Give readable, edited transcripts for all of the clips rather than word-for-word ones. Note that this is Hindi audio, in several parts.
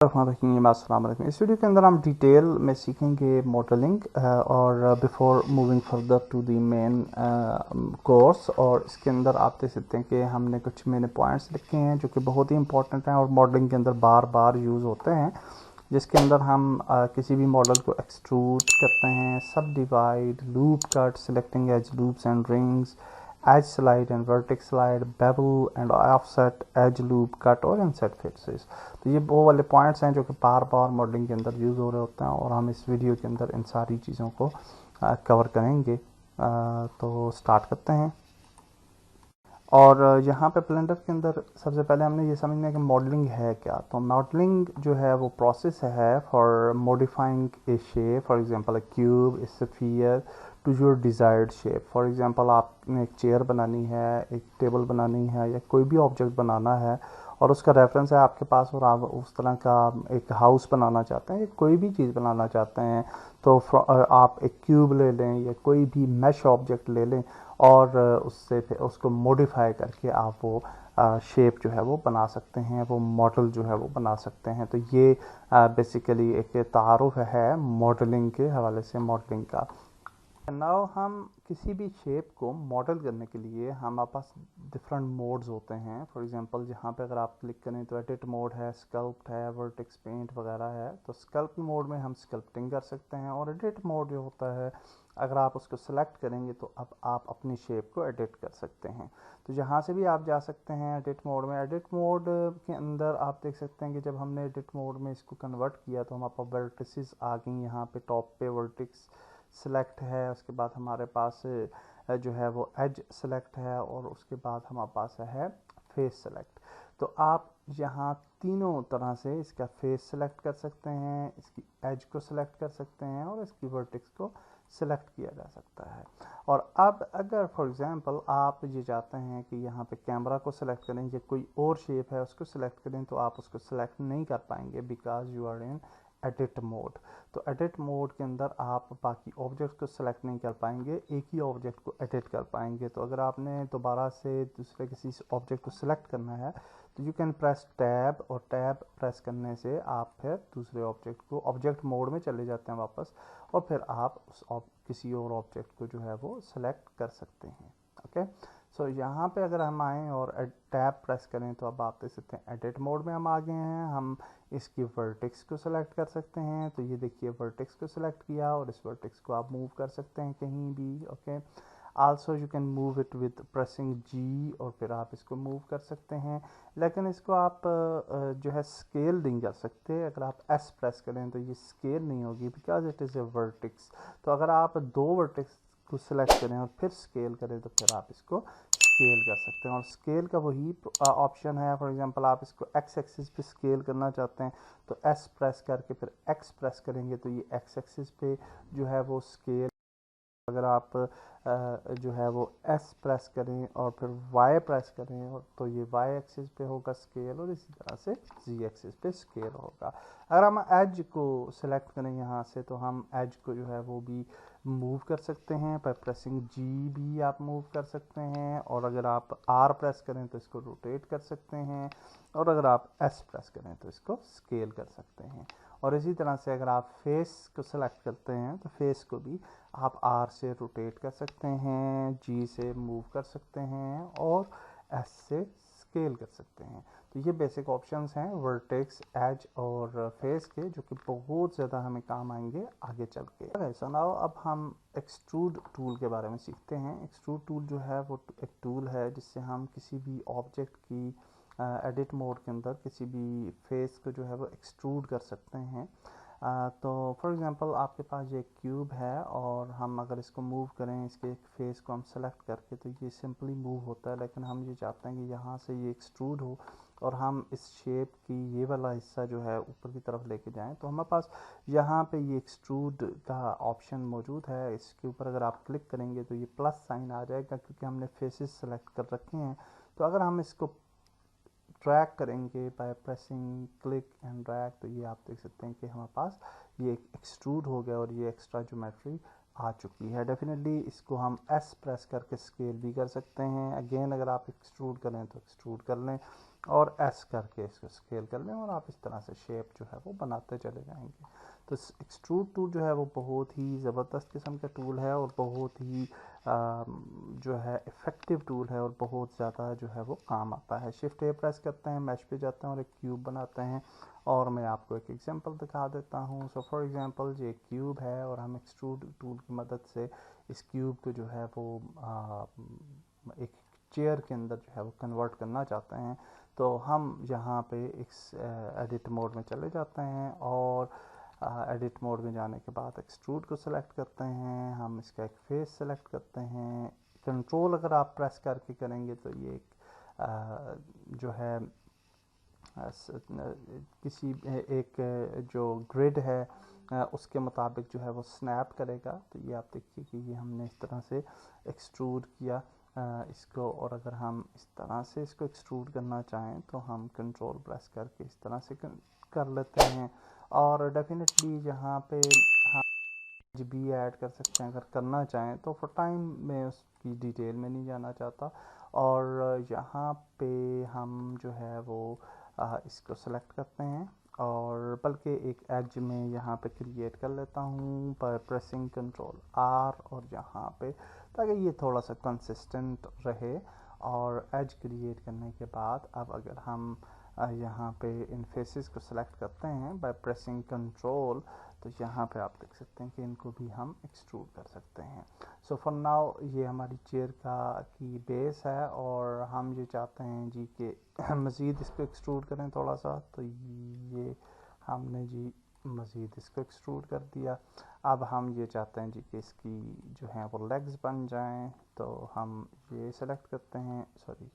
अस्सलाम वालेकुम। इस वीडियो के अंदर हम डिटेल में सीखेंगे मॉडलिंग और before moving further to the main course. और इसके अंदर आप देख सकते हैं कि हमने कुछ मैंने पॉइंट्स लिखे हैं जो कि बहुत ही इंपॉर्टेंट हैं और मॉडलिंग के अंदर बार बार यूज़ होते हैं, जिसके अंदर हम किसी भी मॉडल को एक्सट्रूड करते हैं, subdivide, loop cut, selecting edge loops and rings, edge slide and vertex slide, bevel and offset, edge loop cut और इनसेट फेसेस। तो ये वो वाले पॉइंट्स हैं जो कि बार बार मॉडलिंग के अंदर यूज़ हो रहे होते हैं और हम इस वीडियो के अंदर इन सारी चीज़ों को कवर करेंगे। तो स्टार्ट करते हैं। और यहाँ पे ब्लेंडर के अंदर सबसे पहले हमने ये समझना है कि मॉडलिंग है क्या। तो मॉडलिंग जो है वो प्रोसेस है for modifying a shape, for example a cube, a sphere, to your desired shape. For example आपने एक चेयर बनानी है, एक टेबल बनानी है, या कोई भी ऑब्जेक्ट बनाना है और उसका रेफरेंस है आपके पास और आप उस तरह का एक हाउस बनाना चाहते हैं या कोई भी चीज़ बनाना चाहते हैं, तो आप एक क्यूब ले लें या कोई भी मैश ऑब्जेक्ट ले लें और उससे फिर उसको मॉडिफाई करके आप वो शेप जो है वो बना सकते हैं, वो मॉडल जो है वो बना सकते हैं। तो ये बेसिकली एक तारुफ है मॉडलिंग के हवाले से, मॉडलिंग का। नाउ हम किसी भी शेप को मॉडल करने के लिए हमारे पास डिफरेंट मोड्स होते हैं। फॉर एग्जांपल यहाँ पे अगर आप क्लिक करें तो एडिट मोड है, स्कल्प्ट है, वर्टेक्स पेंट वगैरह है। तो स्कल्प्ट मोड में हम स्कल्प्टिंग कर सकते हैं और एडिट मोड जो होता है, अगर आप उसको सेलेक्ट करेंगे तो अब आप अपनी शेप को एडिट कर सकते हैं। तो यहाँ से भी आप जा सकते हैं एडिट मोड में। एडिट मोड के अंदर आप देख सकते हैं कि जब हमने एडिट मोड में इसको कन्वर्ट किया तो हमारे पास वर्टिसेस आ गई। यहाँ पे टॉप पे वर्टिक्स सेलेक्ट है, उसके बाद हमारे पास जो है वो एज सेलेक्ट है और उसके बाद हमारे पास है फेस सेलेक्ट। तो आप यहाँ तीनों तरह से इसका फेस सेलेक्ट कर सकते हैं, इसकी एज को सेलेक्ट कर सकते हैं और इसकी वर्टेक्स को सेलेक्ट किया जा सकता है। और अब अगर फॉर एग्जांपल आप ये चाहते हैं कि यहाँ पे कैमरा को सेलेक्ट करें या कोई और शेप है उसको सेलेक्ट करें, तो आप उसको सेलेक्ट नहीं कर पाएंगे because you are in edit mode. तो एडिट मोड के अंदर आप बाकी ऑब्जेक्ट को सेलेक्ट नहीं कर पाएंगे, एक ही ऑब्जेक्ट को एडिट कर पाएंगे। तो अगर आपने दोबारा से दूसरे किसी ऑब्जेक्ट को सेलेक्ट करना है तो यू कैन प्रेस टैब, और टैब प्रेस करने से आप फिर दूसरे ऑब्जेक्ट को, ऑब्जेक्ट मोड में चले जाते हैं वापस, और फिर आप उस किसी और ऑब्जेक्ट को जो है वो सेलेक्ट कर सकते हैं। ओके, सो यहाँ पे अगर हम आएँ और टैब प्रेस करें तो अब आप देख सकते हैं एडिट मोड में हम आ गए हैं। हम इसकी वर्टेक्स को सेलेक्ट कर सकते हैं। तो ये देखिए वर्टेक्स को सेलेक्ट किया और इस वर्टेक्स को आप मूव कर सकते हैं कहीं भी। Okay, also you can move it with pressing G, और फिर आप इसको मूव कर सकते हैं। लेकिन इसको आप जो है स्केल नहीं कर सकते। अगर आप एस प्रेस करें तो ये स्केल नहीं होगी because it is a vertex. तो अगर आप दो वर्टेक्स को सिलेक्ट करें और फिर स्केल करें तो फिर आप इसको स्केल कर सकते हैं। और स्केल का वही ऑप्शन है। फॉर एग्जांपल आप इसको एक्स एक्सिस पे स्केल करना चाहते हैं तो एस प्रेस करके फिर एक्स प्रेस करेंगे तो ये एक्स एक्सिस पे जो है वो स्केल। अगर आप जो है वो एस प्रेस करें और फिर वाई प्रेस करें और तो ये वाई एक्सिस पे होगा स्केल, और इसी तरह से जी एक्सिस पे स्केल होगा। अगर हम एज को सिलेक्ट करें यहाँ से तो हम एज को जो है वो भी मूव कर सकते हैं। बाय प्रेसिंग जी भी आप मूव कर सकते हैं, और अगर आप आर प्रेस करें तो इसको रोटेट कर सकते हैं, और अगर आप एस प्रेस करें तो इसको स्केल कर सकते हैं। और इसी तरह से अगर आप फेस को सेलेक्ट करते हैं तो फेस को भी आप आर से रोटेट कर सकते हैं, जी से मूव कर सकते हैं और एस से स्केल कर सकते हैं। तो ये बेसिक ऑप्शंस हैं वर्टेक्स, एज और फेस के, जो कि बहुत ज़्यादा हमें काम आएंगे आगे चल के। सो नाउ अब हम एक्सट्रूड टूल के बारे में सीखते हैं। एक्सट्रूड टूल जो है वो एक टूल है जिससे हम किसी भी ऑब्जेक्ट की एडिट मोड के अंदर किसी भी फेस को जो है वो एक्सट्रूड कर सकते हैं। तो फॉर एग्जांपल आपके पास ये क्यूब है और हम अगर इसको मूव करें, इसके एक फेस को हम सेलेक्ट करके, तो ये सिंपली मूव होता है। लेकिन हम ये चाहते हैं कि यहाँ से ये एक्सट्रूड हो और हम इस शेप की ये वाला हिस्सा जो है ऊपर की तरफ लेके जाएं, तो हमारे पास यहाँ पे ये एक्सट्रूड का ऑप्शन मौजूद है। इसके ऊपर अगर आप क्लिक करेंगे तो ये प्लस साइन आ जाएगा क्योंकि हमने फेसेस सेलेक्ट कर रखे हैं। तो अगर हम इसको ट्रैक करेंगे by pressing click and drag, तो ये आप देख सकते हैं कि हमारे पास ये एक्सट्रूड हो गया और ये एक्स्ट्रा ज्योमेट्री आ चुकी है। डेफिनेटली इसको हम एस प्रेस करके स्केल भी कर सकते हैं। अगेन अगर आप एक्सट्रूड करें तो एक्सट्रूड कर लें, और एस करके इसको स्केल कर लें और आप इस तरह से शेप जो है वो बनाते चले जाएंगे। तो एक्सट्रूड टूल जो है वो बहुत ही ज़बरदस्त किस्म का टूल है और बहुत ही जो है इफ़ेक्टिव टूल है और बहुत ज़्यादा जो है वो काम आता है। शिफ्ट ए प्रेस करते हैं, मैश पे जाते हैं और एक क्यूब बनाते हैं। और मैं आपको एक एग्जांपल दिखा देता हूँ। सो फॉर एग्जांपल ये क्यूब है और हम एक्सट्रूड टूल की मदद से इस क्यूब को जो है वो एक चेयर के अंदर जो है वो कन्वर्ट करना चाहते हैं। तो हम यहाँ पे इस एडिट मोड में चले जाते हैं और एडिट मोड में जाने के बाद एक्सट्रूड को सिलेक्ट करते हैं, हम इसका एक फेस सेलेक्ट करते हैं। कंट्रोल अगर आप प्रेस करके करेंगे तो ये जो है किसी एक जो ग्रिड है उसके मुताबिक जो है वो स्नैप करेगा। तो ये आप देखिए कि ये हमने इस तरह से एक्सट्रूड किया इसको। और अगर हम इस तरह से इसको एक्सट्रूड करना चाहें तो हम कंट्रोल प्रेस करके इस तरह से कर लेते हैं। और डेफिनेटली यहाँ पे हम कुछ भी ऐड कर सकते हैं अगर करना चाहें तो। फॉर टाइम में उसकी डिटेल में नहीं जाना चाहता। और यहाँ पे हम जो है वो इसको सेलेक्ट करते हैं और बल्कि एक एज में यहाँ पे क्रिएट कर लेता हूँ पर प्रेसिंग कंट्रोल आर और यहाँ पे, ताकि ये थोड़ा सा कंसिस्टेंट रहे। और एज क्रिएट करने के बाद अब अगर हम यहाँ पे इन फेसेस को सिलेक्ट करते हैं बाय प्रेसिंग कंट्रोल, तो यहाँ पे आप देख सकते हैं कि इनको भी हम एक्सट्रूड कर सकते हैं। सो फॉर नाउ ये हमारी चेयर की बेस है और हम ये चाहते हैं जी कि मज़ीद इसको एक्सट्रूड करें थोड़ा सा। तो ये हमने जी मज़ीद इसको एक्सट्रूड कर दिया। अब हम ये चाहते हैं जी कि इसकी जो है वो लेग्स बन जाएं। तो हम ये सेलेक्ट करते हैं, सॉरी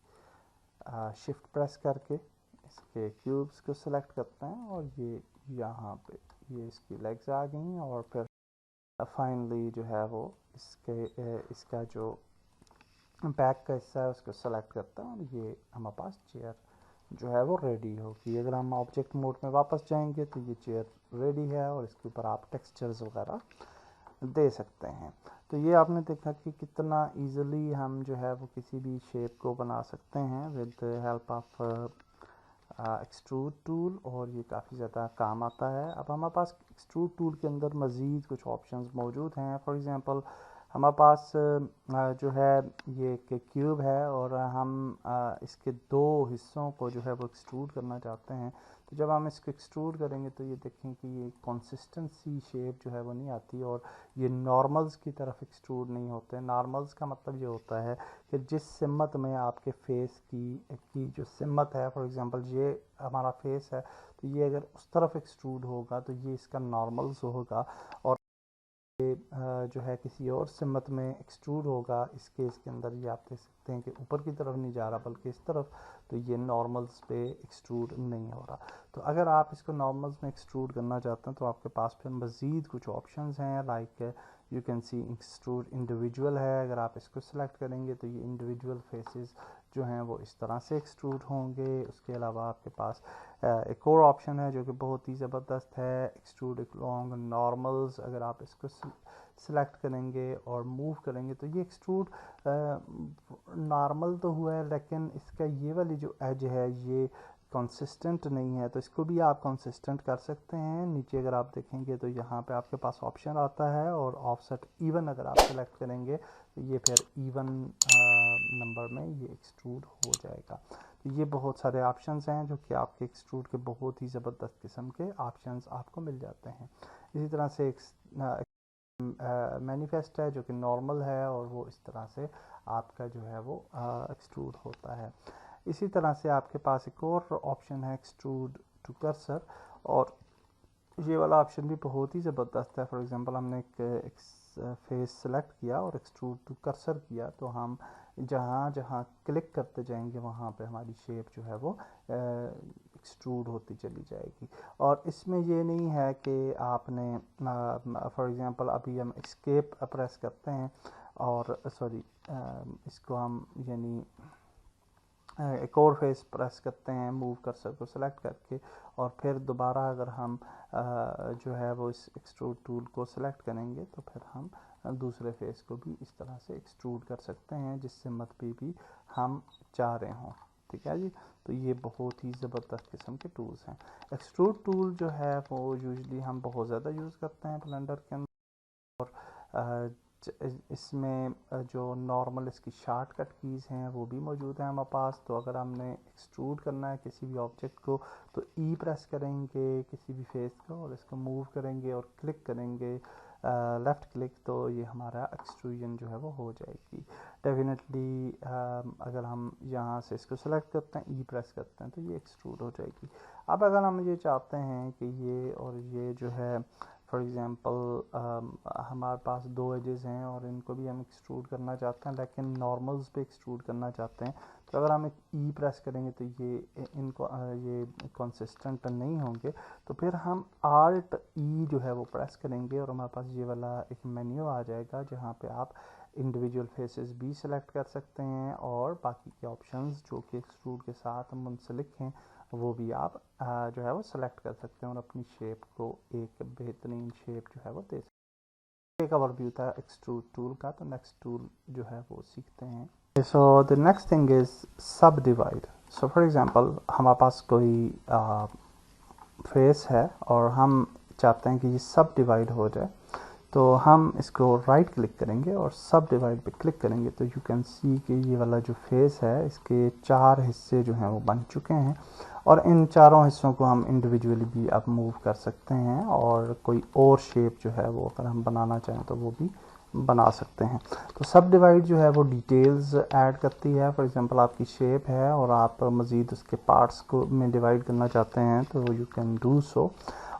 शिफ्ट प्रेस करके इसके क्यूब्स को सिलेक्ट करते हैं और ये यहाँ पे ये इसकी लेग्स आ गई। और फिर फाइनली जो है वो इसका जो बैक का हिस्सा है उसको सेलेक्ट करते हैं और ये हमारे पास चेयर जो है वो रेडी होगी। अगर हम ऑब्जेक्ट मोड में वापस जाएंगे तो ये चेयर रेडी है और इसके ऊपर आप टेक्सचर्स वगैरह दे सकते हैं। तो ये आपने देखा कि कितना इजीली हम जो है वो किसी भी शेप को बना सकते हैं with help of extrude tool, और ये काफ़ी ज़्यादा काम आता है। अब हमारे पास एक्सट्रूड टूल के अंदर मज़ीद कुछ ऑप्शंस मौजूद हैं। फॉर एग्ज़ाम्पल हमारे पास जो है ये एक क्यूब है और हम इसके दो हिस्सों को जो है वो एक्सट्रूड करना चाहते हैं। तो जब हम इसको एक्सट्रूड करेंगे तो ये देखें कि ये कंसिस्टेंसी शेप जो है वो नहीं आती और ये नॉर्मल्स की तरफ एक्सट्रूड नहीं होते। नॉर्मल्स का मतलब ये होता है कि जिस सिमत में आपके फेस की जो सिमत है, फॉर एग्जांपल ये हमारा फेस है तो ये अगर उस तरफ एक्सट्रूड होगा तो ये इसका नॉर्मल्स होगा। और जो है किसी और सिमत में एक्सट्रूड होगा, इस केस के अंदर ये आप देख सकते हैं कि ऊपर की तरफ नहीं जा रहा बल्कि इस तरफ, तो ये नॉर्मल्स पे एक्सट्रूड नहीं हो रहा। तो अगर आप इसको नॉर्मल्स में एक्सट्रूड करना चाहते हैं तो आपके पास फिर मज़ीद कुछ ऑप्शंस हैं। Like you can see extrude individual है। अगर आप इसको सिलेक्ट करेंगे तो ये इंडिविजुअल फेसेस जो हैं वो इस तरह से एक्सट्रूड होंगे। उसके अलावा आपके पास एक और ऑप्शन है जो कि बहुत ही ज़बरदस्त है, एक्सट्रूड लॉन्ग नॉर्मल्स। अगर आप इसको सिलेक्ट करेंगे और मूव करेंगे तो ये एक्सट्रूड नॉर्मल तो हुआ है लेकिन इसका ये वाली जो एज है ये कंसिस्टेंट नहीं है। तो इसको भी आप कंसिस्टेंट कर सकते हैं। नीचे अगर आप देखेंगे तो यहाँ पे आपके पास ऑप्शन आता है और ऑफसेट इवन अगर आप सेलेक्ट करेंगे तो ये फिर इवन नंबर में ये एक्सट्रूड हो जाएगा। तो ये बहुत सारे ऑप्शंस हैं जो कि आपके एक्सट्रूड के बहुत ही ज़बरदस्त किस्म के ऑप्शंस आपको मिल जाते हैं। इसी तरह से एक मैनिफेस्ट है जो कि नॉर्मल है और वो इस तरह से आपका जो है वो एक्सट्रूड होता है। इसी तरह से आपके पास एक और ऑप्शन है एक्सट्रूड टू कर्सर, और ये वाला ऑप्शन भी बहुत ही ज़बरदस्त है। फॉर एग्जांपल हमने एक फेस सेलेक्ट किया और एक्सट्रूड टू कर्सर किया तो हम जहाँ जहाँ क्लिक करते जाएंगे वहाँ पे हमारी शेप जो है वो एक्सट्रूड होती चली जाएगी। और इसमें ये नहीं है कि आपने फॉर एग्जांपल अभी हम एस्केप प्रेस करते हैं और सॉरी इसको हम यानी एक और फेस प्रेस करते हैं मूव कर्सर को सिलेक्ट करके, और फिर दोबारा अगर हम जो है वो इस एक्सट्रूड टूल को सिलेक्ट करेंगे तो फिर हम दूसरे फेस को भी इस तरह से एक्सट्रूड कर सकते हैं जिस सिमत पे भी हम चाह रहे हों। ठीक है जी। तो ये बहुत ही ज़बरदस्त किस्म के टूल्स हैं। एक्सट्रूड टूल जो है वो यूजली हम बहुत ज़्यादा यूज़ करते हैं ब्लेंडर के अंदर। और इसमें जो नॉर्मल इसकी शॉर्टकट कीज़ हैं वो भी मौजूद हैं हमारे पास। तो अगर हमने एक्सट्रूड करना है किसी भी ऑब्जेक्ट को तो ई प्रेस करेंगे किसी भी फेस को और इसको मूव करेंगे और क्लिक करेंगे लेफ़्ट क्लिक, तो ये हमारा एक्सट्रूजन जो है वो हो जाएगी। डेफिनेटली अगर हम यहाँ से इसको सेलेक्ट करते हैं, ई प्रेस करते हैं, तो ये एक्सट्रूड हो जाएगी। अब अगर हम ये चाहते हैं कि ये और ये जो है फॉर एग्ज़ाम्पल हमारे पास दो एजेस हैं और इनको भी हम एक्सट्रूड करना चाहते हैं लेकिन नॉर्मल्स पे एक्सट्रूड करना चाहते हैं, तो अगर हम ई प्रेस करेंगे तो ये इनको ये कंसिस्टेंट नहीं होंगे। तो फिर हम आल्ट ई जो है वो प्रेस करेंगे और हमारे पास ये वाला एक मेन्यू आ जाएगा जहाँ पे आप इंडिविजुअल फेसेस भी सिलेक्ट कर सकते हैं और बाकी के ऑप्शंस जो कि एक्सट्रूड के साथ मुंसलिक हैं वो भी आप जो है वो सिलेक्ट कर सकते हैं और अपनी शेप को एक बेहतरीन शेप जो है वो दे सकते हैं। एक ओवरव्यू था एक्सट्रूड टूल का, तो नेक्स्ट टूल जो है वो सीखते हैं। So the next thing is सब डिवाइड। सो फॉर एग्जांपल हमारे पास कोई फेस है और हम चाहते हैं कि ये सब डिवाइड हो जाए, तो हम इसको राइट क्लिक करेंगे और सब डिवाइड पे क्लिक करेंगे तो यू कैन सी कि ये वाला जो फेस है इसके 4 हिस्से जो हैं वो बन चुके हैं और इन चारों हिस्सों को हम इंडिविजुअली भी अब मूव कर सकते हैं और कोई और शेप जो है वो अगर हम बनाना चाहें तो वो भी बना सकते हैं। तो सब डिवाइड जो है वो डिटेल्स ऐड करती है। फॉर एग्जांपल आपकी शेप है और आप मज़ीद उसके पार्ट्स को में डिवाइड करना चाहते हैं तो यू कैन डू सो।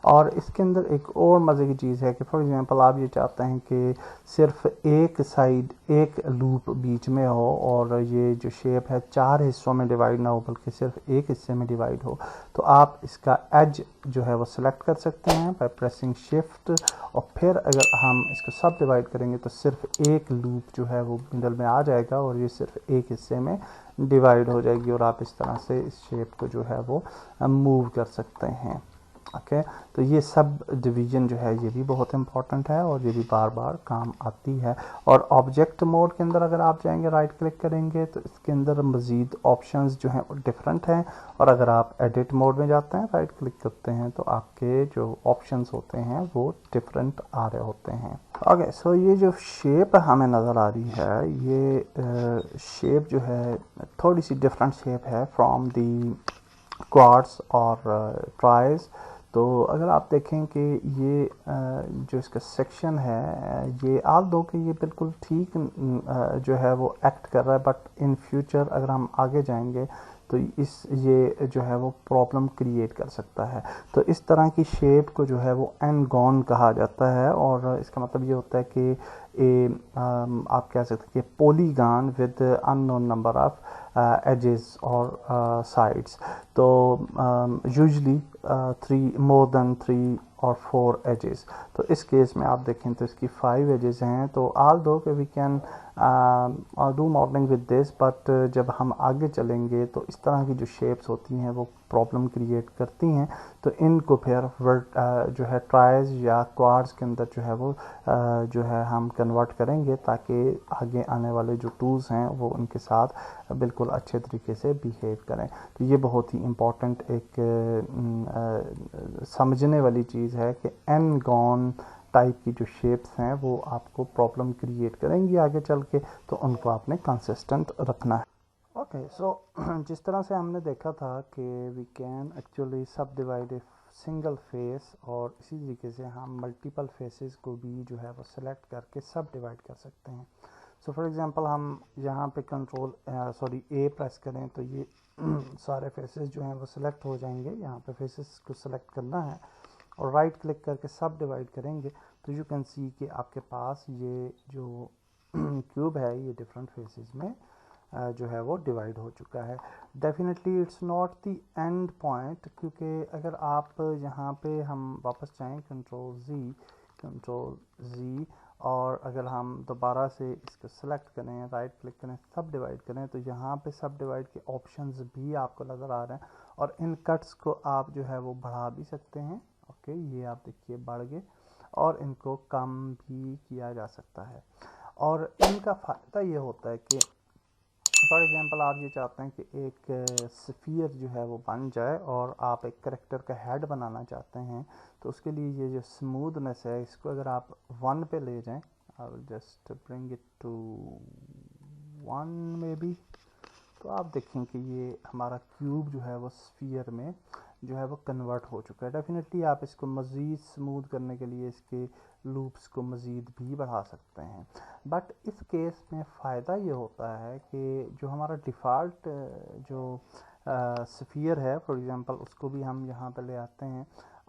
और इसके अंदर एक और मज़े की चीज़ है कि फॉर एग्जांपल आप ये चाहते हैं कि सिर्फ एक साइड एक लूप बीच में हो और ये जो शेप है 4 हिस्सों में डिवाइड ना हो बल्कि सिर्फ एक हिस्से में डिवाइड हो, तो आप इसका एज जो है वो सिलेक्ट कर सकते हैं बाय प्रेसिंग शिफ्ट। और फिर अगर हम इसको सब डिवाइड करेंगे तो सिर्फ एक लूप जो है वो मिडल में आ जाएगा और ये सिर्फ एक हिस्से में डिवाइड हो जाएगी और आप इस तरह से इस शेप को जो है वो मूव कर सकते हैं। ओके, तो ये सब डिवीज़न जो है ये भी बहुत इंपॉर्टेंट है और ये भी बार बार काम आती है। और ऑब्जेक्ट मोड के अंदर अगर आप जाएंगे राइट क्लिक करेंगे तो इसके अंदर मज़ीद ऑप्शंस जो हैं वो डिफरेंट हैं और अगर आप एडिट मोड में जाते हैं राइट क्लिक करते हैं तो आपके जो ऑप्शंस होते हैं वो डिफरेंट आ रहे होते हैं। ओके, सो ये जो शेप हमें नज़र आ रही है ये शेप जो है थोड़ी सी डिफरेंट शेप है फ्रॉम दी क्वाड्स और ट्राइज। तो अगर आप देखें कि ये जो इसका सेक्शन है ये आल दो कि ये बिल्कुल ठीक जो है वो एक्ट कर रहा है, बट इन फ्यूचर अगर हम आगे जाएंगे तो ये जो है वो प्रॉब्लम क्रिएट कर सकता है। तो इस तरह की शेप को जो है वो एंड गॉन कहा जाता है और इसका मतलब ये होता है कि आप कह सकते हैं कि polygon with unknown number of edges और साइड्स। तो यूजली 3 मोर देन 3 और 4 एजेस। तो इस केस में आप देखें तो इसकी 5 एजेस हैं। तो आल दो कि we can do modelling with this, but जब हम आगे चलेंगे तो इस तरह की जो शेप्स होती हैं वो प्रॉब्लम क्रिएट करती हैं। तो इनको फिर जो है ट्राइज या क्वाड्स के अंदर जो है वो जो है हम कन्वर्ट करेंगे ताकि आगे आने वाले जो टूल्स हैं वो उनके साथ बिल्कुल अच्छे तरीके से बिहेव करें। तो ये बहुत ही इम्पॉर्टेंट एक समझने वाली चीज़ है कि एन गॉन टाइप की जो शेप्स हैं वो आपको प्रॉब्लम क्रिएट करेंगी आगे चल के, तो उनको आपने कंसिस्टेंट रखना है। ओके, सो जिस तरह से हमने देखा था कि वी कैन एक्चुअली सब डिवाइड ए सिंगल फेस और इसी तरीके से हम मल्टीपल फेसेस को भी जो है वो सिलेक्ट करके सब डिवाइड कर सकते हैं। सो फॉर एग्जांपल हम यहाँ पे कंट्रोल ए प्रेस करें तो ये सारे फेसेस जो हैं वो सिलेक्ट हो जाएंगे। यहाँ पे फेसेस को सिलेक्ट करना है और राइट क्लिक करके सब डिवाइड करेंगे तो यू कैन सी कि आपके पास ये जो क्यूब है ये डिफरेंट फेसेस में जो है वो डिवाइड हो चुका है। Definitely it's not the end point, क्योंकि अगर आप यहाँ पे हम वापस जाएं कंट्रोल जी और अगर हम दोबारा से इसको सेलेक्ट करें राइट क्लिक करें सब डिवाइड करें तो यहाँ पे सब डिवाइड के ऑप्शंस भी आपको नज़र आ रहे हैं और इन कट्स को आप जो है वो बढ़ा भी सकते हैं। ओके, ये आप देखिए बढ़ गए और इनको कम भी किया जा सकता है। और इनका फ़ायदा ये होता है कि फॉर एग्जांपल आप ये चाहते हैं कि एक स्फीयर जो है वो बन जाए और आप एक करेक्टर का हेड बनाना चाहते हैं, तो उसके लिए ये जो स्मूथनेस है इसको अगर आप 1 पे ले जाएं, I will just bring it to 1 maybe, तो आप देखें कि ये हमारा क्यूब जो है वो स्फीयर में जो है वो कन्वर्ट हो चुका है। डेफिनेटली आप इसको मज़ीद स्मूथ करने के लिए इसके लूप्स को मज़ीद भी बढ़ा सकते हैं, बट इस केस में फ़ायदा ये होता है कि जो हमारा डिफ़ॉल्ट जो स्फीयर है फॉर एग्ज़ाम्पल उसको भी हम यहाँ पे ले आते हैं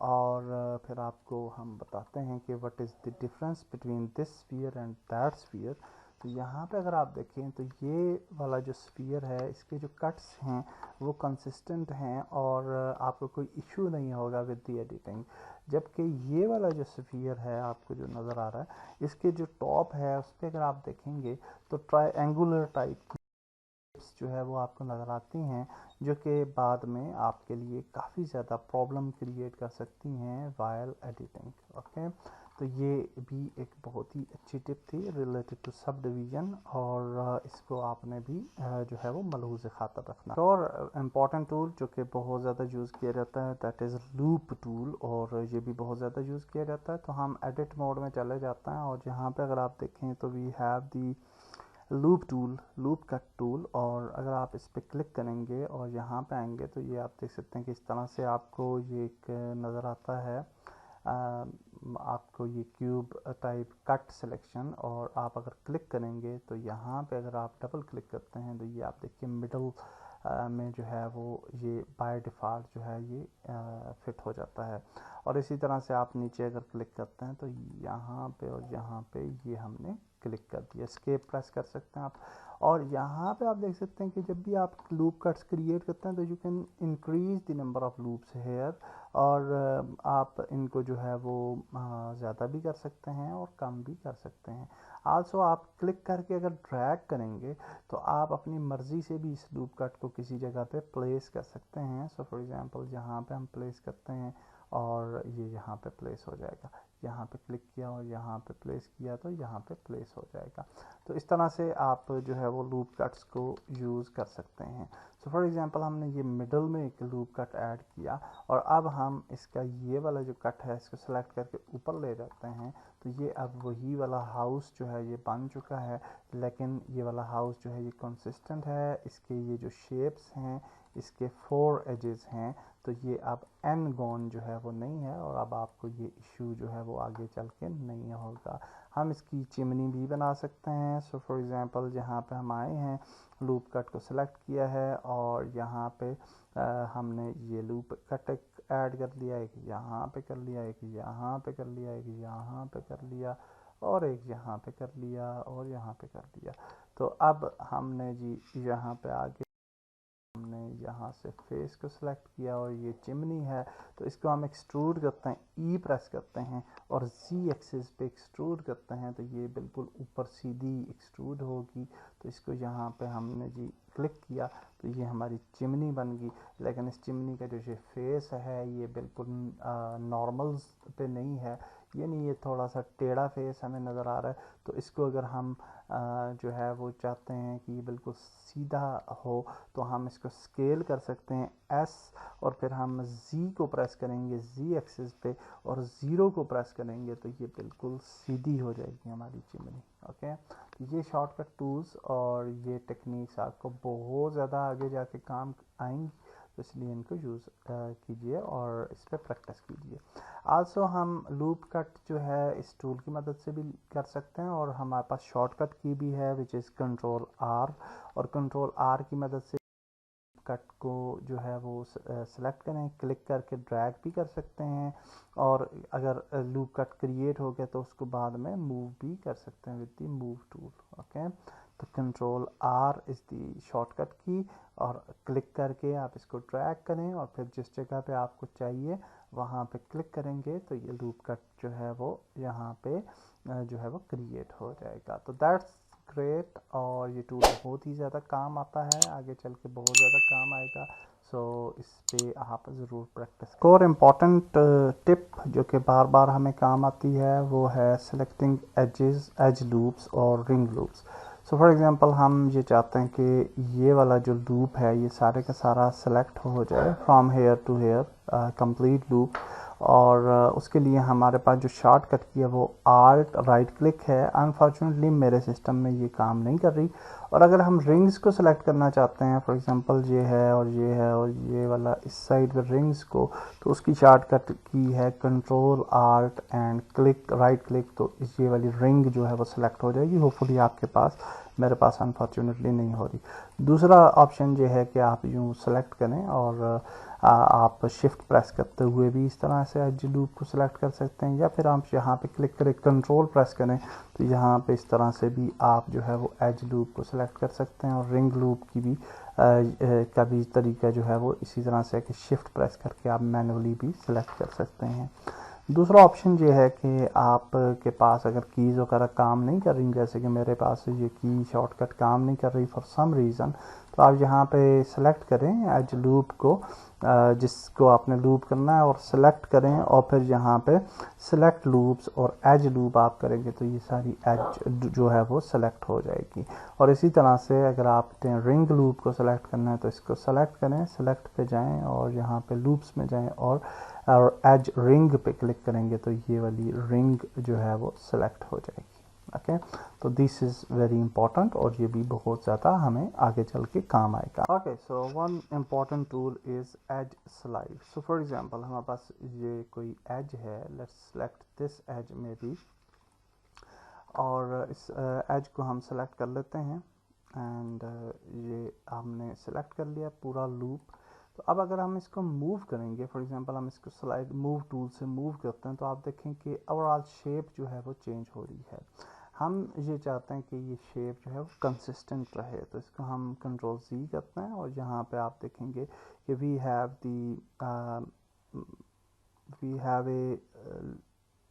और फिर आपको हम बताते हैं कि what is the difference between this sphere and that sphere. तो यहाँ पे अगर आप देखें तो ये वाला जो स्फीयर है इसके जो कट्स हैं वो कंसिस्टेंट हैं और आपको कोई इशू नहीं होगा विद द एडिटिंग, जबकि ये वाला जो स्फीयर है आपको जो नज़र आ रहा है इसके जो टॉप है उस पर अगर आप देखेंगे तो ट्रायंगुलर टाइप जो है वो आपको नज़र आती हैं, जो कि बाद में आपके लिए काफ़ी ज़्यादा प्रॉब्लम क्रिएट कर सकती हैं वाइल एडिटिंग। ओके, तो ये भी एक बहुत ही अच्छी टिप थी रिलेटेड टू सब डिवीज़न और इसको आपने भी जो है वो मलहूज़ खातर रखना। और इम्पॉर्टेंट टूल जो कि बहुत ज़्यादा यूज़ किया जाता है दैट इज़ लूप टूल, और ये भी बहुत ज़्यादा यूज़ किया जाता है। तो हम एडिट मोड में चले जाते हैं और यहाँ पे अगर आप देखें तो we have the loop tool, loop cut tool, और अगर आप इस पर क्लिक करेंगे और यहाँ पे आएंगे तो ये आप देख सकते हैं कि इस तरह से आपको ये एक नज़र आता है, आपको ये क्यूब टाइप कट सिलेक्शन, और आप अगर क्लिक करेंगे तो यहाँ पे अगर आप डबल क्लिक करते हैं तो ये आप देखिए मिडल में जो है वो ये बाय डिफ़ॉल्ट जो है ये फिट हो जाता है। और इसी तरह से आप नीचे अगर क्लिक करते हैं तो यहाँ पे और यहाँ पे ये हमने क्लिक कर दिया, एस्केप प्रेस कर सकते हैं आप। और यहाँ पे आप देख सकते हैं कि जब भी आप लूप कट्स क्रिएट करते हैं तो you can increase the number of loops here, और आप इनको जो है वो ज़्यादा भी कर सकते हैं और कम भी कर सकते हैं। आल्सो आप क्लिक करके अगर ड्रैग करेंगे तो आप अपनी मर्ज़ी से भी इस लूप कट को किसी जगह पे प्लेस कर सकते हैं। सो फॉर एग्जांपल यहाँ पे हम प्लेस करते हैं और ये यहाँ पे प्लेस हो जाएगा, यहाँ पे क्लिक किया और यहाँ पे प्लेस किया तो यहाँ पे प्लेस हो जाएगा। तो इस तरह से आप जो है वो लूप कट्स को यूज़ कर सकते हैं। सो फॉर एग्जांपल हमने ये मिडल में एक लूप कट ऐड किया और अब हम इसका ये वाला जो कट है इसको सेलेक्ट करके ऊपर ले जाते हैं, तो ये अब वही वाला हाउस जो है ये बन चुका है, लेकिन ये वाला हाउस जो है ये कंसिस्टेंट है, इसके ये जो शेप्स हैं इसके 4 एजेस हैं, तो ये अब एन गोन जो है वो नहीं है और अब आपको ये इशू जो है वो आगे चल के नहीं होगा। हम इसकी चिमनी भी बना सकते हैं। सो फॉर एग्जांपल यहाँ पे हम आए हैं, लूप कट को सिलेक्ट किया है और यहाँ पे हमने ये लूप कट ऐड कर लिया, एक यहाँ पे कर लिया, एक यहाँ पे कर लिया, एक यहाँ पे कर लिया और एक यहाँ पे कर लिया और यहाँ पे कर लिया। तो अब हमने जी यहाँ पे आगे हमने यहाँ से फेस को सिलेक्ट किया और ये चिमनी है, तो इसको हम एक्सट्रूड करते हैं, ई प्रेस करते हैं और जी एक्सिस पे एक्सट्रूड करते हैं तो ये बिल्कुल ऊपर सीधी एक्सट्रूड होगी। तो इसको यहाँ पे हमने जी क्लिक किया तो ये हमारी चिमनी बन गई, लेकिन इस चिमनी का जो ये फेस है ये बिल्कुल नॉर्मल पे नहीं है, ये नहीं, ये थोड़ा सा टेढ़ा फेस हमें नज़र आ रहा है। तो इसको अगर हम जो है वो चाहते हैं कि ये बिल्कुल सीधा हो तो हम इसको स्केल कर सकते हैं एस, और फिर हम जी को प्रेस करेंगे जी एक्सिस पे और 0 को प्रेस करेंगे तो ये बिल्कुल सीधी हो जाएगी हमारी चिमनी। ओके, तो ये शॉर्टकट टूल्स और ये टेक्निक्स आपको बहुत ज़्यादा आगे जाके काम आएंगी, तो इसलिए इनको यूज़ कीजिए और इस पर प्रैक्टिस कीजिए। आल्सो हम लूप कट जो है इस टूल की मदद से भी कर सकते हैं और हमारे पास शॉर्टकट की भी है विच इज़ कंट्रोल आर, और कंट्रोल आर की मदद से कट को जो है वो सेलेक्ट करें, क्लिक करके ड्रैग भी कर सकते हैं और अगर लूप कट क्रिएट हो गया तो उसको बाद में मूव भी कर सकते हैं with the move tool. Okay, तो control R is the shortcut key और क्लिक करके आप इसको ड्रैग करें और फिर जिस जगह पे आपको चाहिए वहाँ पे क्लिक करेंगे तो ये लूप कट जो है वो यहाँ पे जो है वो क्रिएट हो जाएगा। तो दैट्स ग्रेट, और ये टूल बहुत ही ज़्यादा काम आता है, आगे चल के बहुत ज़्यादा काम आएगा। सो इस पे आप ज़रूर प्रैक्टिस। एक और इम्पॉर्टेंट टिप जो कि बार बार हमें काम आती है वो है सेलेक्टिंग एजेस, एज लूप्स और ring loops. So for example हम ये चाहते हैं कि ये वाला जो लूप है ये सारे का सारा सेलेक्ट हो जाए from here to here, complete loop. और उसके लिए हमारे पास जो शॉर्टकट की है वो आल्ट राइट क्लिक है। अनफॉर्चुनेटली मेरे सिस्टम में ये काम नहीं कर रही। और अगर हम रिंग्स को सिलेक्ट करना चाहते हैं, फॉर एग्जांपल ये है और ये है और ये वाला इस साइड पे रिंग्स को, तो उसकी शॉर्टकट की है control alt and click right click. तो इस ये वाली रिंग जो है वो सिलेक्ट हो जाएगी होपफुली आपके पास। मेरे पास अनफॉर्चुनेटली नहीं हो रही। दूसरा ऑप्शन ये है कि आप यूँ सेलेक्ट करें और आप शिफ्ट प्रेस करते हुए भी इस तरह से एज लूप को सिलेक्ट कर सकते हैं, या फिर आप यहाँ पे क्लिक करें कंट्रोल प्रेस करें तो यहाँ पे इस तरह से भी आप जो है वो एज लूप को सिलेक्ट कर सकते हैं। और रिंग लूप की भी का भी तरीका जो है वो इसी तरह से कि शिफ्ट प्रेस करके आप मैनुअली भी सिलेक्ट कर सकते हैं। दूसरा ऑप्शन ये है कि आपके पास अगर कीज़ वगैरह काम नहीं कर रही, जैसे कि मेरे पास ये की शॉर्टकट काम नहीं कर रही फॉर सम रीज़न, तो आप यहाँ पे सेलेक्ट करें एज लूप को, जिसको आपने लूप करना है, और सेलेक्ट करें और फिर यहाँ पे सेलेक्ट लूप्स और एज लूप आप करेंगे तो ये सारी एज जो है वो सेलेक्ट हो जाएगी। और इसी तरह से अगर आपने रिंग लूप को सेलेक्ट करना है तो इसको सेलेक्ट करें, सेलेक्ट पे जाएं और यहाँ पे लूप्स में जाएं और एज रिंग पे क्लिक करेंगे तो ये वाली रिंग जो है वो सेलेक्ट हो जाएगी। ओके, तो दिस इज़ वेरी इंपॉर्टेंट और ये भी बहुत ज़्यादा हमें आगे चल के काम आएगा। Okay, so one important tool is edge slide. So for example हमारे पास ये कोई एज है, लेट्स सेलेक्ट दिस एज में भी, और इस एज को हम सेलेक्ट कर लेते हैं एंड ये हमने सेलेक्ट कर लिया पूरा लूप। तो अब अगर हम इसको मूव करेंगे, फॉर एग्जांपल हम इसको स्लाइड मूव टूल से मूव करते हैं तो आप देखें कि ओवरऑल शेप जो है वो चेंज हो रही है। हम ये चाहते हैं कि ये शेप जो है वो कंसिस्टेंट रहे, तो इसको हम कंट्रोल Z करते हैं और यहाँ पे आप देखेंगे कि we have a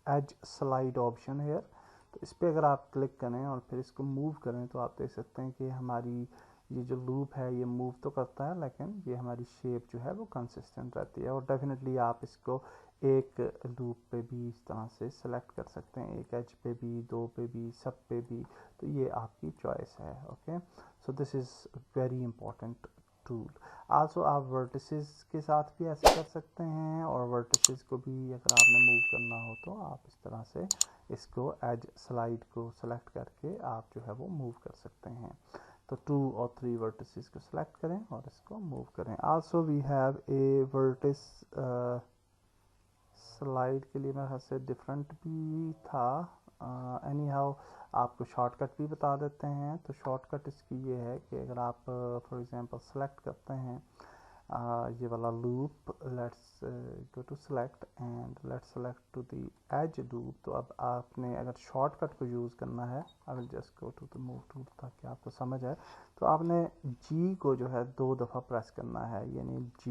edge slide option here. तो इस पर अगर आप क्लिक करें और फिर इसको मूव करें तो आप देख सकते हैं कि हमारी ये जो लूप है ये मूव तो करता है लेकिन ये हमारी शेप जो है वो कंसिस्टेंट रहती है। और डेफिनेटली आप इसको एक लूप पे भी इस तरह से सेलेक्ट कर सकते हैं, एक एज पे भी, दो पे भी, सब पे भी, तो ये आपकी चॉइस है। Okay, so this is very important tool. Also आप वर्टिसेस के साथ भी ऐसे कर सकते हैं, और वर्टिसेस को भी अगर आपने मूव करना हो तो आप इस तरह से इसको एज स्लाइड को सेलेक्ट करके आप जो है वो मूव कर सकते हैं। तो 2 और 3 वर्टिसेस को सेलेक्ट करें और इसको मूव करें। Also we have a vertex slide के लिए मेरे ख्याल से डिफरेंट भी था। एनी हाउ आपको शॉर्टकट भी बता देते हैं। तो शॉर्टकट इसकी ये है कि अगर आप फॉर एग्जांपल सेलेक्ट करते हैं ये वाला loop, let's go to select and let's select to the edge loop. तो अब आपने अगर शॉर्टकट को यूज़ करना है, I will just go to the move tool ताकि आपको समझ आए। तो आपने G को जो है 2 दफ़ा प्रेस करना है, यानी G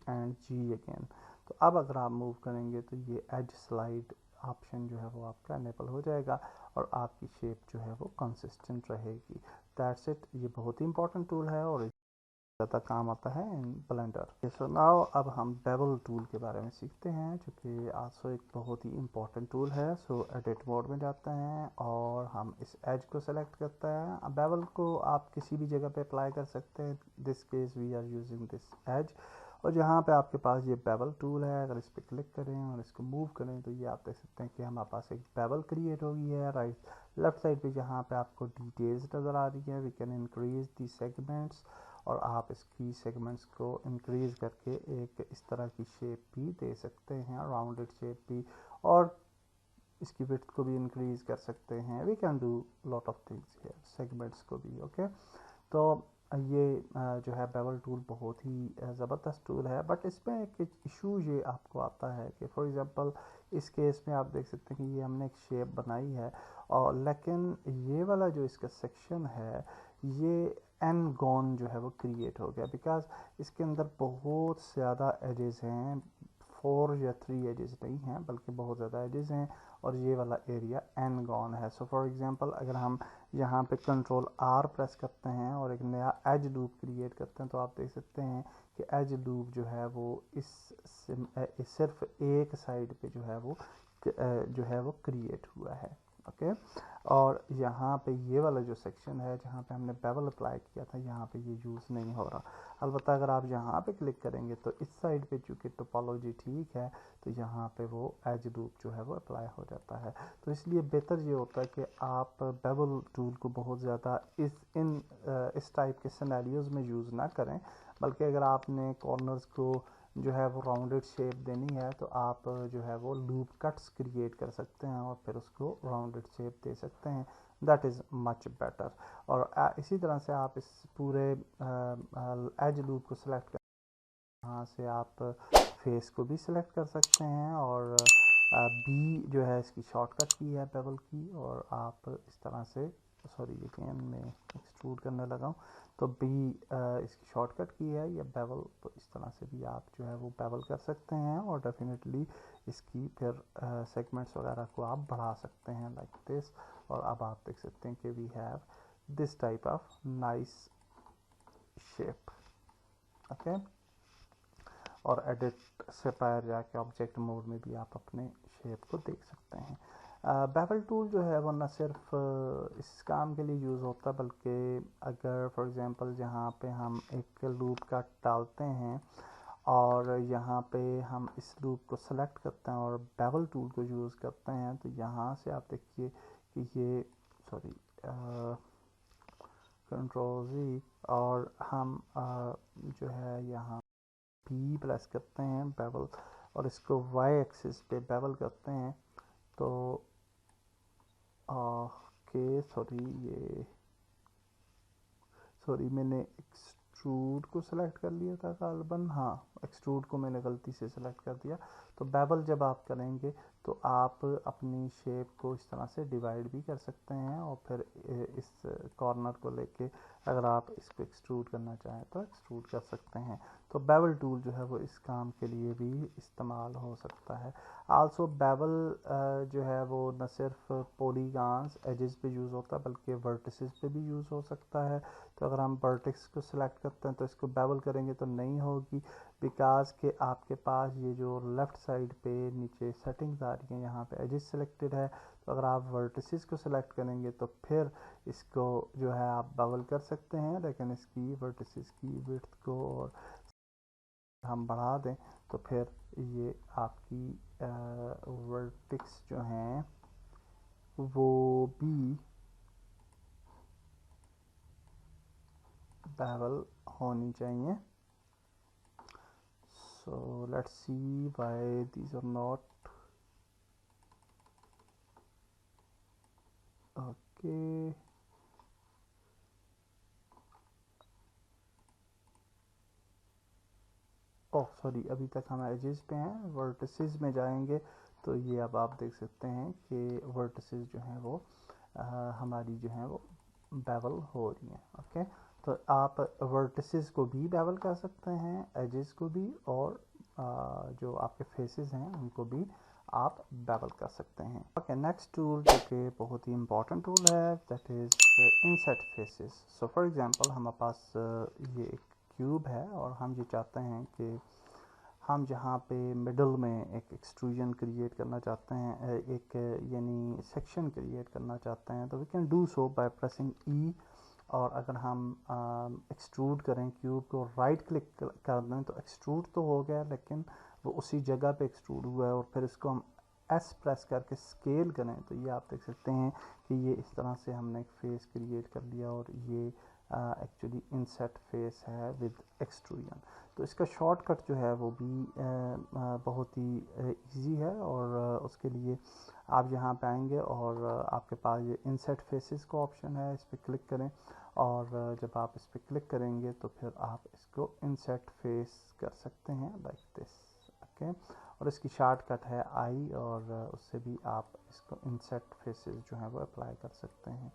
एंड G अगेन। तो अब अगर आप मूव करेंगे तो ये एज स्लाइड ऑप्शन जो है वो आपका इनेबल हो जाएगा और आपकी शेप जो है वो कंसिस्टेंट रहेगी। That's it. ये बहुत ही इंपॉर्टेंट टूल है और ज़्यादा काम आता है इन ब्लेंडर। सो नाउ अब हम बेवल टूल के बारे में सीखते हैं, जो कि आल्सो एक बहुत ही इंपॉर्टेंट टूल है। सो एडिट मोड में जाते हैं और हम इस एज को सेलेक्ट करते हैं। बेवल को आप किसी भी जगह पे अप्लाई कर सकते हैं, this case we are using this edge. और जहाँ पे आपके पास ये बेवल टूल है, अगर इस पर क्लिक करें और इसको मूव करें तो ये आप देख सकते हैं कि हमारे पास एक बेवल क्रिएट हो गई है। राइट लेफ्ट साइड पे जहाँ पे आपको डिटेल्स नज़र आ रही है, we can increase the segments, और आप इसकी सेगमेंट्स को इंक्रीज करके एक इस तरह की शेप भी दे सकते हैं, राउंडेड शेप भी, और इसकी विड्थ को भी इंक्रीज कर सकते हैं। We can do lot of things here, segments को भी। ओके, तो ये जो है बेवल टूल बहुत ही ज़बरदस्त टूल है, बट इसमें एक इशू ये आपको आता है कि फॉर एग्जांपल इस केस में आप देख सकते हैं कि ये हमने एक शेप बनाई है, और लेकिन ये वाला जो इसका सेक्शन है ये एन गॉन जो है वो क्रिएट हो गया, बिकॉज इसके अंदर बहुत ज़्यादा एजेस हैं, 4 या 3 एजेस नहीं हैं बल्कि बहुत ज़्यादा एजेस हैं, और ये वाला एरिया एन गॉन है। सो फॉर एग्जांपल अगर हम यहाँ पे कंट्रोल R प्रेस करते हैं और एक नया एज लूप क्रिएट करते हैं तो आप देख सकते हैं कि एज लूप जो है वो इस सिर्फ एक साइड पे जो है वो क्रिएट हुआ है। ओके। और यहाँ पे ये वाला जो सेक्शन है जहाँ पे हमने बेवल अप्लाई किया था, यहाँ पे ये यूज़ नहीं हो रहा। अलबत्ता अगर आप यहाँ पे क्लिक करेंगे तो इस साइड पे चूँकि टोपोलॉजी ठीक है तो यहाँ पे वो एज लूप जो है वो अप्लाई हो जाता है। तो इसलिए बेहतर ये होता है कि आप बेवल टूल को बहुत ज़्यादा इस टाइप के सिनेरियोज़ में यूज़ ना करें, बल्कि अगर आपने कॉर्नर्स को जो है वो राउंडेड शेप देनी है तो आप जो है वो लूप कट्स क्रिएट कर सकते हैं और फिर उसको राउंडेड शेप दे सकते हैं। That is much better. और इसी तरह से आप इस पूरे एज लूप को सिलेक्ट कर, यहाँ से आप फेस को भी सिलेक्ट कर सकते हैं और बी जो है इसकी शॉर्टकट की है बेवल की, और आप इस तरह से, सॉरी अगेन मैं एक्सट्रूड करने लगा हूँ, तो बी इसकी शॉर्टकट की है या बेवल, तो इस तरह से भी आप जो है वो बेवल कर सकते हैं और डेफिनेटली इसकी फिर सेगमेंट्स वगैरह को आप बढ़ा सकते हैं लाइक दिस। और अब आप देख सकते हैं कि we have this type of nice shape. Okay. और एडिट से बाहर जाके ऑब्जेक्ट मोड में भी आप अपने शेप को देख सकते हैं। बेवल टूल जो है वो न सिर्फ इस काम के लिए यूज़ होता है, बल्कि अगर फॉर एग्जांपल जहाँ पे हम एक लूप का डालते हैं और यहाँ पे हम इस लूप को सेलेक्ट करते हैं और बेवल टूल को यूज़ करते हैं, तो यहाँ से आप देखिए कि ये सॉरी कंट्रोल जी, और हम जो है यहाँ पी प्रेस करते हैं बेवल और इसको वाई एक्सिस पे बेवल करते हैं, तो के सॉरी मैंने एक्सट्रूड को सिलेक्ट कर लिया था गालबन, हाँ एक्सट्रूड को मैंने गलती से सिलेक्ट कर दिया। तो बेवल जब आप करेंगे तो आप अपनी शेप को इस तरह से डिवाइड भी कर सकते हैं और फिर इस कॉर्नर को लेके अगर आप इसको एक्सट्रूड करना चाहें तो एक्सट्रूड कर सकते हैं। तो बेवल टूल जो है वो इस काम के लिए भी इस्तेमाल हो सकता है। आल्सो बेवल जो है वो न सिर्फ पॉलीगॉन्स एजेस पे यूज़ होता है बल्कि वर्टिसेस पे भी यूज़ हो सकता है। तो अगर हम वर्टेक्स को सिलेक्ट करते हैं तो इसको बेवल करेंगे तो नहीं होगी, बिकॉज के आपके पास ये जो लेफ़्ट साइड पे नीचे सेटिंग्स आ रही हैं यहाँ पे एजेस सिलेक्टेड है। तो अगर आप वर्टिसेस को सिलेक्ट करेंगे तो फिर इसको जो है आप बेवल कर सकते हैं, लेकिन इसकी वर्टिसेस की विड्थ को और हम बढ़ा दें तो फिर ये आपकी वर्टेक्स जो हैं वो भी बेवल होनी चाहिए। So let's see why these are not okay. Oh sorry, अभी तक हम एजेस पे हैं, वर्टिसेस में जाएंगे तो ये अब आप देख सकते हैं कि वर्टिसेस जो हैं वो हमारी जो हैं वो बेवल हो रही हैं। ओके। तो आप वर्टिसेस को भी बेवल कर सकते हैं, एजेस को भी, और जो आपके फेसेस हैं उनको भी आप बेवल कर सकते हैं। ओके, नेक्स्ट टूल जो कि बहुत ही इंपॉर्टेंट टूल है that is inset faces. So for example हमारे पास ये एक क्यूब है और हम ये चाहते हैं कि हम जहाँ पे मिडल में एक एक्सट्रूजन क्रिएट करना चाहते हैं, एक यानी सेक्शन क्रिएट करना चाहते हैं, तो we can do so by pressing E. और अगर हम एक्सट्रूड करें क्यूब को, राइट क्लिक कर दें तो एक्सट्रूड तो हो गया, लेकिन वो उसी जगह पे एक्सट्रूड हुआ है। और फिर इसको हम एस प्रेस करके स्केल करें तो ये आप देख सकते हैं कि ये इस तरह से हमने एक फेस क्रिएट कर लिया और ये एक्चुअली इनसेट फेस है विद एक्सट्रूजन। तो इसका शॉर्टकट जो है वो भी बहुत ही इजी है, और उसके लिए आप यहाँ पे आएंगे और आपके पास ये इनसेट फेसेस का ऑप्शन है, इस पर क्लिक करें। और जब आप इस पर क्लिक करेंगे तो फिर आप इसको इनसेट फेस कर सकते हैं लाइक दिस। ओके। और इसकी शॉर्टकट है आई, और उससे भी आप इसको इनसेट फेसेस जो हैं वो अप्लाई कर सकते हैं।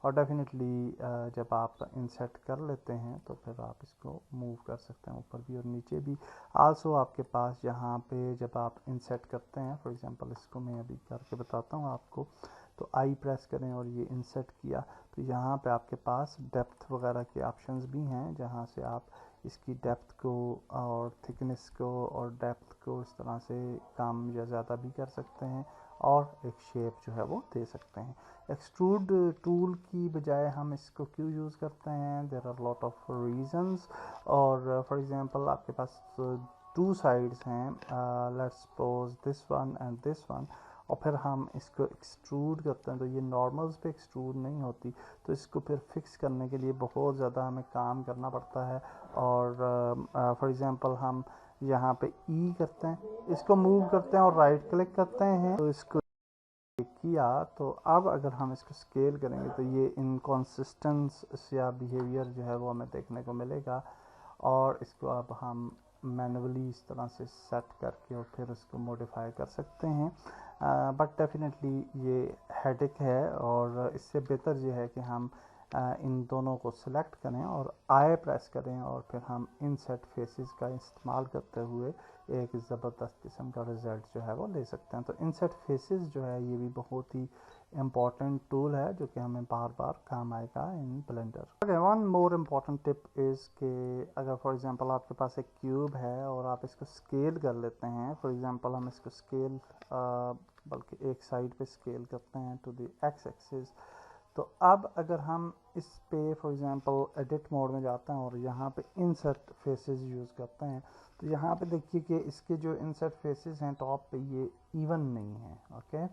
और डेफिनेटली जब आप इंसर्ट कर लेते हैं तो फिर आप इसको मूव कर सकते हैं ऊपर भी और नीचे भी। आल्सो आपके पास यहाँ पे जब आप इंसर्ट करते हैं, फॉर एग्जांपल इसको मैं अभी करके बताता हूँ आपको, तो आई प्रेस करें और ये इंसर्ट किया तो यहाँ पे आपके पास डेप्थ वगैरह के ऑप्शंस भी हैं जहाँ से आप इसकी डेप्थ को और थिकनेस को और डेप्थ को इस तरह से कम या ज़्यादा भी कर सकते हैं और एक शेप जो है वो दे सकते हैं। एक्सट्रूड टूल की बजाय हम इसको क्यों यूज़ करते हैं? There are lot of reasons. और फॉर एग्जांपल आपके पास 2 साइड्स हैं, let's suppose this one and this one, और फिर हम इसको एक्सट्रूड करते हैं तो ये नॉर्मल्स पे एक्सट्रूड नहीं होती, तो इसको फिर फिक्स करने के लिए बहुत ज़्यादा हमें काम करना पड़ता है। और फॉर एग्जांपल हम यहाँ पे ई करते हैं, इसको मूव करते हैं और राइट क्लिक करते हैं तो इसको किया, तो अब अगर हम इसको स्केल करेंगे तो ये इनकॉन्सिस्टेंस या बिहेवियर जो है वो हमें देखने को मिलेगा। और इसको अब हम मैनुअली इस तरह से सेट करके और फिर उसको मॉडिफाई कर सकते हैं। बट डेफिनेटली ये हेडेक है, और इससे बेहतर ये है कि हम इन दोनों को सिलेक्ट करें और आई प्रेस करें और फिर हम इनसेट फेसेस का इस्तेमाल करते हुए एक ज़बरदस्त किस्म का रिज़ल्ट जो है वो ले सकते हैं। तो इनसेट फेसेस जो है ये भी बहुत ही इम्पॉर्टेंट टूल है जो कि हमें बार बार काम आएगा in Blender. Okay, one more important tip is कि अगर फॉर एग्जांपल आपके पास एक क्यूब है और आप इसको स्केल कर लेते हैं, फॉर एग्जांपल हम इसको स्केल बल्कि एक साइड पे स्केल करते हैं टू द एक्स एक्सिस, तो अब अगर हम इस पे फॉर एग्जांपल एडिट मोड में जाते हैं और यहाँ पे इंसर्ट फेसेस यूज़ करते हैं, तो यहाँ पे देखिए कि इसके जो इंसर्ट फेसेस हैं टॉप पे ये इवन नहीं है। ओके,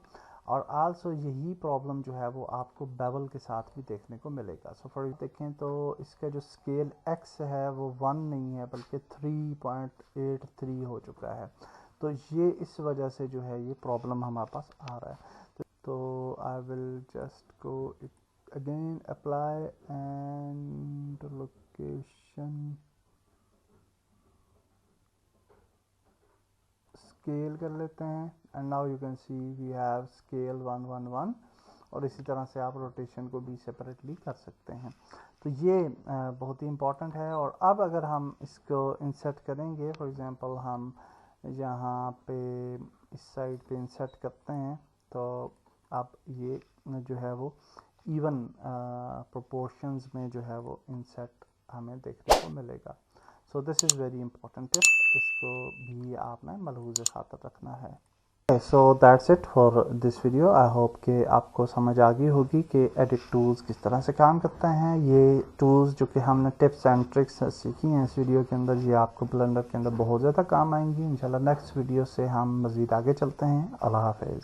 और आल्सो यही प्रॉब्लम जो है वो आपको बेवल के साथ भी देखने को मिलेगा। सो फॉर देखें तो इसका जो स्केल एक्स है वो 1 नहीं है बल्कि 3.83 हो चुका है। तो ये इस वजह से जो है ये प्रॉब्लम हमारे पास आ रहा है। तो I will just go again, apply and location, scale कर लेते हैं, and now you can see we have scale 111, और इसी तरह से आप रोटेशन को भी सेपरेटली कर सकते हैं। तो ये बहुत ही इम्पॉर्टेंट है। और अब अगर हम इसको इंसर्ट करेंगे, फॉर एग्जांपल हम यहाँ पे इस साइड पे इंसर्ट करते हैं, तो अब ये जो है वो इवन प्रोपोर्शंस में जो है वो इंसर्ट हमें देखने को मिलेगा। So this is very important tip, इसको भी आपने मलहूज़ खातर रखना है। So that's it for this video. I hope कि आपको समझ आ गई होगी कि एडिट टूल्स किस तरह से काम करते हैं। ये टूल्स जो कि हमने टिप्स एंड ट्रिक्स सीखी हैं इस वीडियो के अंदर, ये आपको ब्लेंडर के अंदर बहुत ज़्यादा काम आएंगी। इंशाल्लाह नेक्स्ट वीडियो से हम मज़ीद आगे चलते हैं। अल्लाह हाफ़िज़।